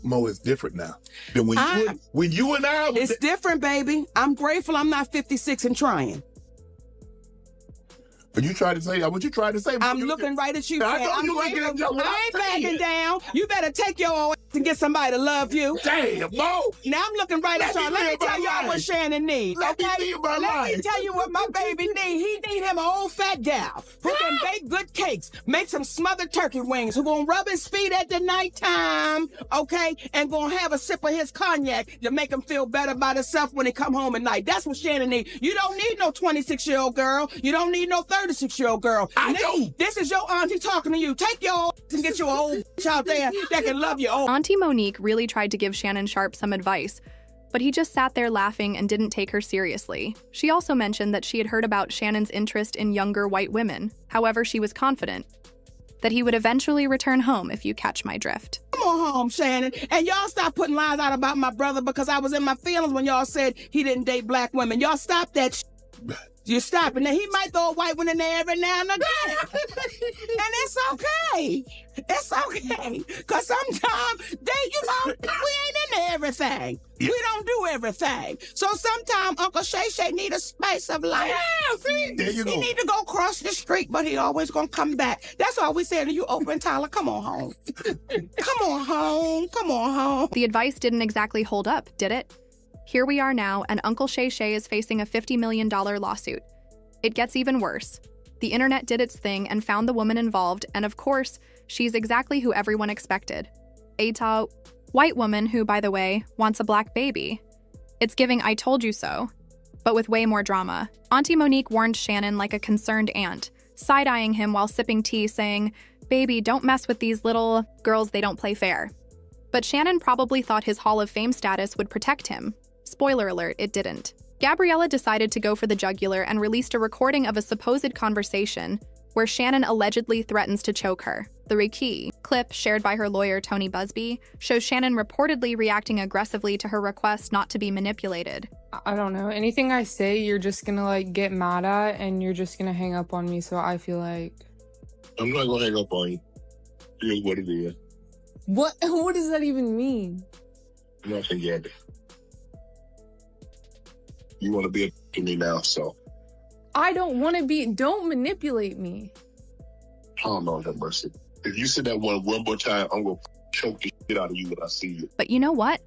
Mo, it's different now. Than when you and I was It's different, baby. I'm grateful I'm not 56 and trying. Are you trying to say what you trying to say? I'm looking right at you. I know I'm you looking at me. I ain't backing down. You better take your old ass and get somebody to love you. Damn, Mo. Now I'm looking right at y'all. Let me tell y'all what Shannon needs. Let me tell you what my baby needs. He need him an old fat gal who can bake good cakes, make some smothered turkey wings, who gonna rub his feet at the nighttime, okay, and gonna have a sip of his cognac to make him feel better about himself when he come home at night. That's what Shannon needs. You don't need no 26-year-old girl. You don't need no 36-year-old girl. I do. This is your auntie talking to you. Take your old and get your old bitch out there that can love you. Auntie Monique really tried to give Shannon Sharpe some advice, but he just sat there laughing and didn't take her seriously. She also mentioned that she had heard about Shannon's interest in younger white women. However, she was confident that he would eventually return home, if you catch my drift. Come on home, Shannon. And y'all stop putting lies out about my brother because I was in my feelings when y'all said he didn't date black women. Y'all stop that shit. You stop it. Now, he might throw a white one in there every now and again. And it's okay. It's okay. Because sometimes, we ain't into everything. Yeah. We don't do everything. So sometimes Uncle Shay need a spice of life. Yeah, see? There you go. He need to go cross the street, but he always going to come back. That's all we said to you, open Tyler. Come on home. Come on home. Come on home. The advice didn't exactly hold up, did it? Here we are now, and Uncle Shay is facing a $50 million lawsuit. It gets even worse. The internet did its thing and found the woman involved, and of course, she's exactly who everyone expected. A tall, white woman who, by the way, wants a black baby. It's giving I told you so, but with way more drama. Auntie Monique warned Shannon like a concerned aunt, side-eyeing him while sipping tea, saying, "Baby, don't mess with these little girls, they don't play fair." But Shannon probably thought his Hall of Fame status would protect him. Spoiler alert, it didn't. Gabriella decided to go for the jugular and released a recording of a supposed conversation where Shannon allegedly threatens to choke her. The Reiki clip, shared by her lawyer Tony Busby, shows Shannon reportedly reacting aggressively to her request not to be manipulated. I don't know. Anything I say, you're just gonna get mad at and you're just gonna hang up on me, so I feel like... I'm not gonna hang up on you. It is what it is. What does that even mean? Nothing yet. You want to be to me now, so. I don't want to be. Don't manipulate me. Oh, Lord have mercy. If you say that one more time, I'm going to choke the shit out of you when I see you. But you know what?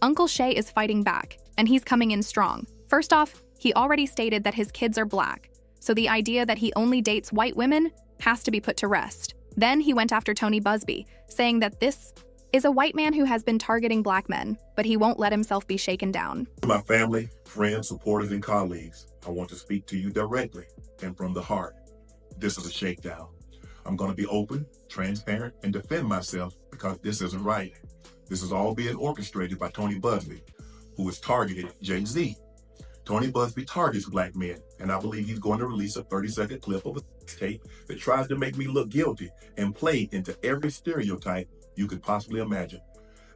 Uncle Shay is fighting back, and he's coming in strong. First off, he already stated that his kids are black, so the idea that he only dates white women has to be put to rest. Then he went after Tony Busby, saying that this is a white man who has been targeting black men, but he won't let himself be shaken down. My family, friends, supporters, and colleagues, I want to speak to you directly and from the heart. This is a shakedown. I'm going to be open, transparent, and defend myself because this isn't right. This is all being orchestrated by Tony Busby, who has targeted Jay-Z. Tony Busby targets black men, and I believe he's going to release a 30-second clip of a tape that tries to make me look guilty and play into every stereotype you could possibly imagine.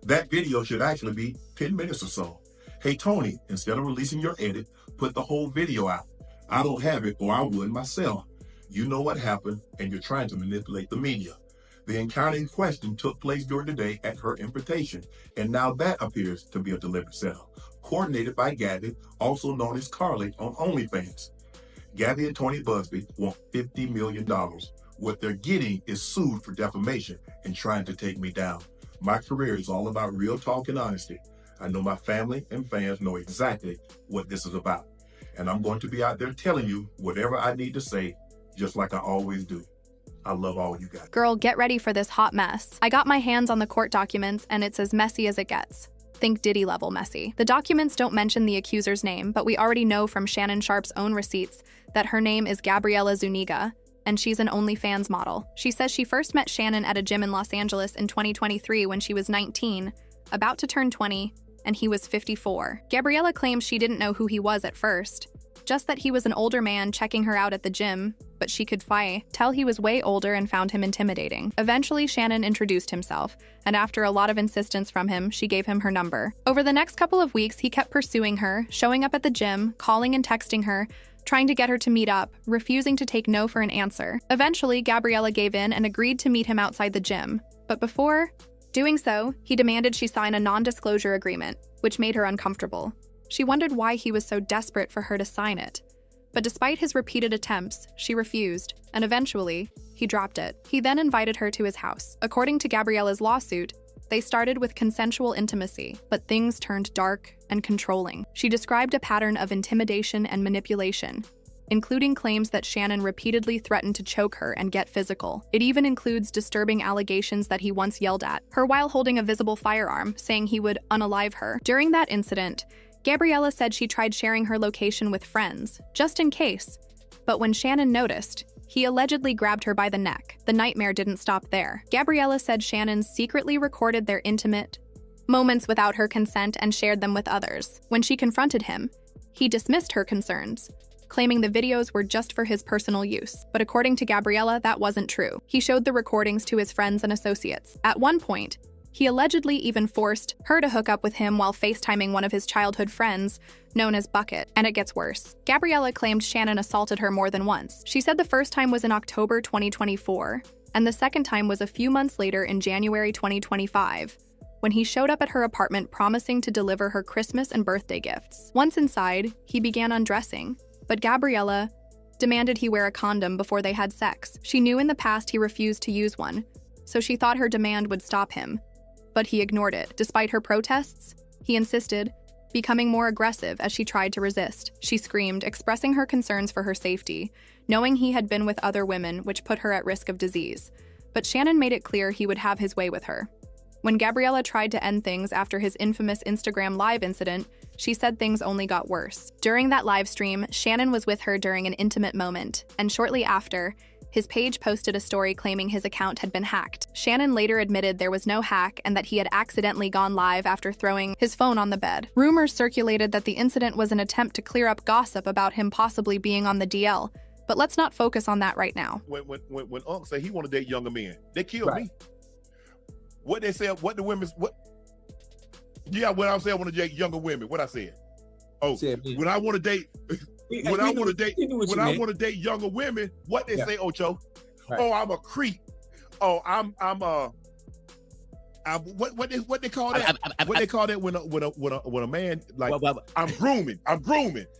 That video should actually be 10 minutes or so. Hey, Tony, instead of releasing your edit, put the whole video out. I don't have it, or I would myself. You know what happened, and you're trying to manipulate the media. The encounter in question took place during the day at her invitation, and now that appears to be a deliberate setup, coordinated by Gabby, also known as Carly, on OnlyFans. Gabby and Tony Busby want $50 million. What they're getting is sued for defamation and trying to take me down. My career is all about real talk and honesty. I know my family and fans know exactly what this is about. And I'm going to be out there telling you whatever I need to say, just like I always do. I love all you guys. Girl, get ready for this hot mess. I got my hands on the court documents, and it's as messy as it gets. Think Diddy level messy. The documents don't mention the accuser's name, but we already know from Shannon Sharpe's own receipts that her name is Gabriella Zuniga, and she's an OnlyFans model. She says she first met Shannon at a gym in Los Angeles in 2023 when she was 19, about to turn 20, and he was 54. Gabriella claims she didn't know who he was at first, just that he was an older man checking her out at the gym, but she could tell he was way older and found him intimidating. Eventually, Shannon introduced himself, and after a lot of insistence from him, she gave him her number. Over the next couple of weeks, he kept pursuing her, showing up at the gym, calling and texting her, trying to get her to meet up, refusing to take no for an answer. Eventually, Gabriella gave in and agreed to meet him outside the gym. But before Doing so, he demanded she sign a non-disclosure agreement, which made her uncomfortable. She wondered why he was so desperate for her to sign it. But despite his repeated attempts, she refused, and eventually, he dropped it. He then invited her to his house. According to Gabriella's lawsuit, they started with consensual intimacy, but things turned dark and controlling. She described a pattern of intimidation and manipulation, including claims that Shannon repeatedly threatened to choke her and get physical. It even includes disturbing allegations that he once yelled at her while holding a visible firearm, saying he would unalive her. During that incident, Gabriella said she tried sharing her location with friends, just in case. But when Shannon noticed, he allegedly grabbed her by the neck. The nightmare didn't stop there. Gabriella said Shannon secretly recorded their intimate moments without her consent and shared them with others. When she confronted him, he dismissed her concerns, claiming the videos were just for his personal use. But according to Gabriella, that wasn't true. He showed the recordings to his friends and associates. At one point, he allegedly even forced her to hook up with him while FaceTiming one of his childhood friends, known as Bucket. And it gets worse. Gabriella claimed Shannon assaulted her more than once. She said the first time was in October 2024, and the second time was a few months later in January 2025, when he showed up at her apartment promising to deliver her Christmas and birthday gifts. Once inside, he began undressing, but Gabriella demanded he wear a condom before they had sex. She knew in the past he refused to use one, so she thought her demand would stop him. But he ignored it. Despite her protests, he insisted, becoming more aggressive as she tried to resist. She screamed, expressing her concerns for her safety, knowing he had been with other women, which put her at risk of disease. But Shannon made it clear he would have his way with her. When Gabriella tried to end things after his infamous Instagram Live incident, she said things only got worse. During that live stream, Shannon was with her during an intimate moment, and shortly after, his page posted a story claiming his account had been hacked. Shannon later admitted there was no hack and that he had accidentally gone live after throwing his phone on the bed. Rumors circulated that the incident was an attempt to clear up gossip about him possibly being on the DL, but let's not focus on that right now. When Unc said he want to date younger men, they killed me. What they said, what the women's, what? Yeah, what I said, I want to date younger women. What I said? Oh, when I want to date, when I want to date younger women, what they say, Ocho? Right. Oh, I'm a creep. Oh, I'm what they call that? What they call that when a man like I'm grooming.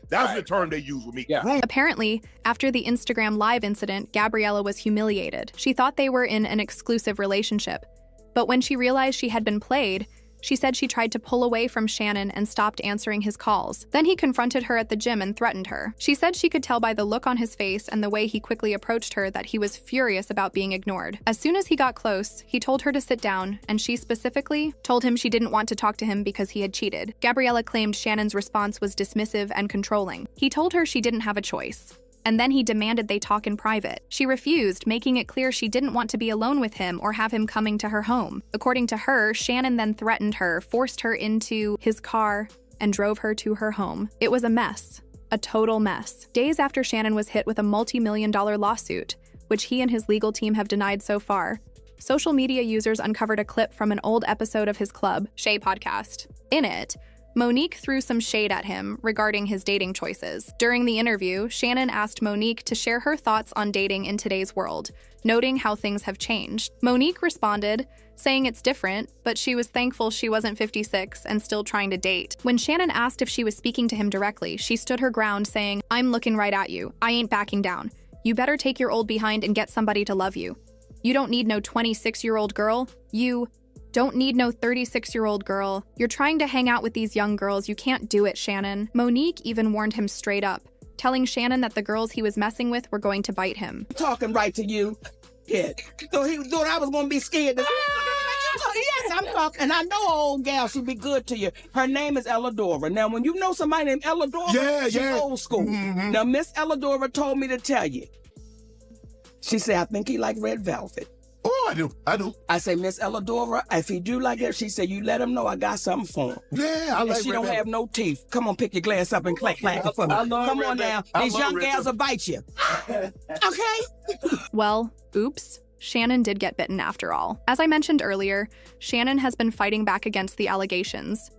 That's the term they use with me. Yeah. Apparently, after the Instagram Live incident, Gabriella was humiliated. She thought they were in an exclusive relationship. But when she realized she had been played, she said she tried to pull away from Shannon and stopped answering his calls. Then he confronted her at the gym and threatened her. She said she could tell by the look on his face and the way he quickly approached her that he was furious about being ignored. As soon as he got close, he told her to sit down, and she specifically told him she didn't want to talk to him because he had cheated. Gabriella claimed Shannon's response was dismissive and controlling. He told her she didn't have a choice, and then he demanded they talk in private. She refused, making it clear she didn't want to be alone with him or have him coming to her home. According to her, Shannon then threatened her, forced her into his car, and drove her to her home. It was a mess. A total mess. Days after Shannon was hit with a multi-million-dollar lawsuit, which he and his legal team have denied so far, social media users uncovered a clip from an old episode of his Club, Shay podcast. In it, Monique threw some shade at him regarding his dating choices. During the interview, Shannon asked Monique to share her thoughts on dating in today's world, noting how things have changed. Monique responded, saying it's different, but she was thankful she wasn't 56 and still trying to date. When Shannon asked if she was speaking to him directly, she stood her ground, saying, "I'm looking right at you. I ain't backing down. You better take your old behind and get somebody to love you. You don't need no 26-year-old girl. You don't need no 36-year-old girl. You're trying to hang out with these young girls. You can't do it, Shannon." Monique even warned him straight up, telling Shannon that the girls he was messing with were going to bite him. Talking right to you. Yeah. So he thought I was going to be scared. Yes, I'm talking. And I know an old gal, she'll be good to you. Her name is Elladora. Now, when you know somebody named Elladora, she's old school. Mm-hmm. Now, Miss Elladora told me to tell you. She said, I think he like red velvet. Oh, I do. I say, Miss Elladora, if he do like that, she said, you let him know I got something for him. Yeah, I like she don't have no teeth. Come on, pick your glass up and clack for me. Come on now. These young gals will bite you. Okay? Well, oops. Shannon did get bitten after all. As I mentioned earlier, Shannon has been fighting back against the allegations.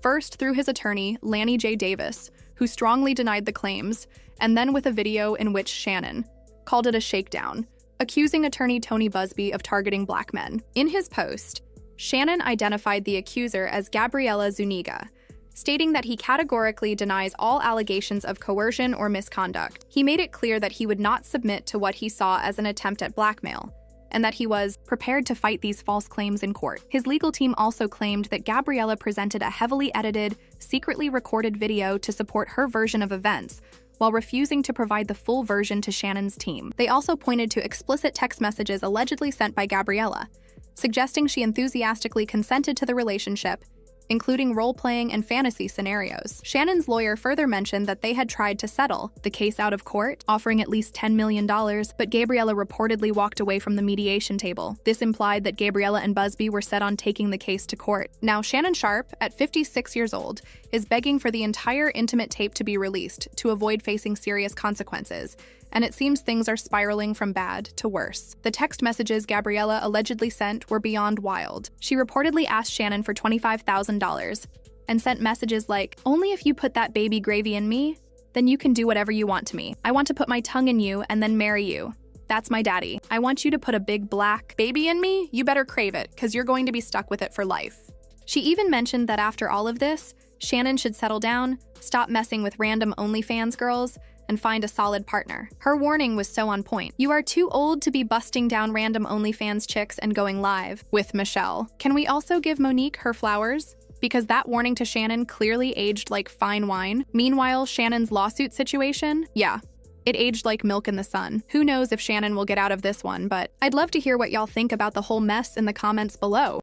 First through his attorney, Lanny J. Davis, who strongly denied the claims, and then with a video in which Shannon called it a shakedown, accusing attorney Tony Busby of targeting black men. In his post, Shannon identified the accuser as Gabriela Zuniga, stating that he categorically denies all allegations of coercion or misconduct. He made it clear that he would not submit to what he saw as an attempt at blackmail, and that he was prepared to fight these false claims in court. His legal team also claimed that Gabriela presented a heavily edited, secretly recorded video to support her version of events, while refusing to provide the full version to Shannon's team. They also pointed to explicit text messages allegedly sent by Gabriela, suggesting she enthusiastically consented to the relationship, including role-playing and fantasy scenarios. Shannon's lawyer further mentioned that they had tried to settle the case out of court, offering at least $10 million, but Gabriela reportedly walked away from the mediation table. This implied that Gabriela and Busby were set on taking the case to court. Now, Shannon Sharpe, at 56 years old, is begging for the entire intimate tape to be released to avoid facing serious consequences, and it seems things are spiraling from bad to worse. The text messages Gabriela allegedly sent were beyond wild. She reportedly asked Shannon for $25,000 and sent messages like, "Only if you put that baby gravy in me, then you can do whatever you want to me. I want to put my tongue in you and then marry you. That's my daddy. I want you to put a big black baby in me. You better crave it, because you're going to be stuck with it for life." She even mentioned that after all of this, Shannon should settle down, stop messing with random OnlyFans girls, and find a solid partner. Her warning was so on point. You are too old to be busting down random OnlyFans chicks and going live with Michelle. Can we also give Monique her flowers? Because that warning to Shannon clearly aged like fine wine. Meanwhile, Shannon's lawsuit situation, yeah, it aged like milk in the sun. Who knows if Shannon will get out of this one, but I'd love to hear what y'all think about the whole mess in the comments below.